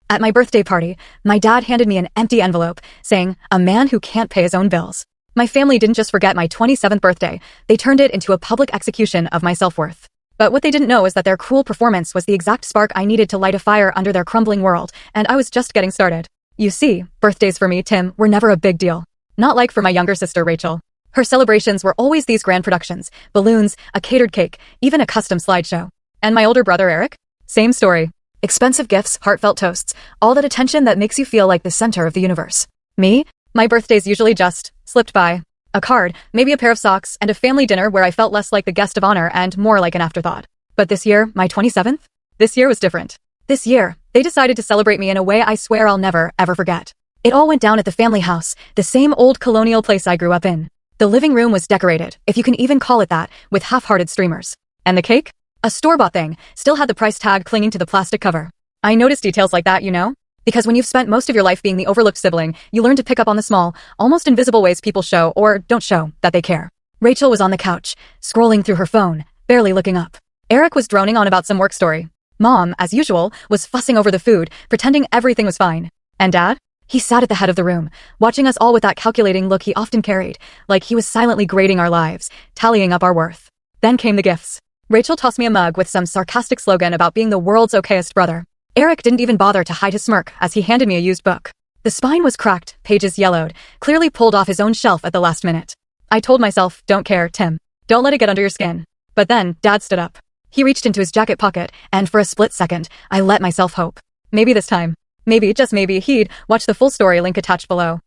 At my birthday party, my dad handed me an empty envelope saying, "A man who can't pay his own bills." My family didn't just forget my 27th birthday, they turned it into a public execution of my self-worth. But what they didn't know is that their cruel performance was the exact spark I needed to light a fire under their crumbling world, and I was just getting started. You see, birthdays for me, Tim, were never a big deal. Not like for my younger sister, Rachel. Her celebrations were always these grand productions, balloons, a catered cake, even a custom slideshow. And my older brother, Eric? Same story. Expensive gifts, heartfelt toasts, all that attention that makes you feel like the center of the universe. Me? My birthdays usually just slipped by. A card, maybe a pair of socks, and a family dinner where I felt less like the guest of honor and more like an afterthought. But this year, my 27th? This year was different. This year, they decided to celebrate me in a way I swear I'll never, ever forget. It all went down at the family house, the same old colonial place I grew up in. The living room was decorated, if you can even call it that, with half-hearted streamers. And the cake? A store-bought thing, still had the price tag clinging to the plastic cover. I noticed details like that, you know? Because when you've spent most of your life being the overlooked sibling, you learn to pick up on the small, almost invisible ways people show, or don't show, that they care. Rachel was on the couch, scrolling through her phone, barely looking up. Eric was droning on about some work story. Mom, as usual, was fussing over the food, pretending everything was fine. And Dad? He sat at the head of the room, watching us all with that calculating look he often carried, like he was silently grading our lives, tallying up our worth. Then came the gifts. Rachel tossed me a mug with some sarcastic slogan about being the world's okayest brother. Eric didn't even bother to hide his smirk as he handed me a used book. The spine was cracked, pages yellowed, clearly pulled off his own shelf at the last minute. I told myself, don't care, Tim. Don't let it get under your skin. But then, Dad stood up. He reached into his jacket pocket, and for a split second, I let myself hope. Maybe this time. Maybe, just maybe, he'd watch the full story link attached below.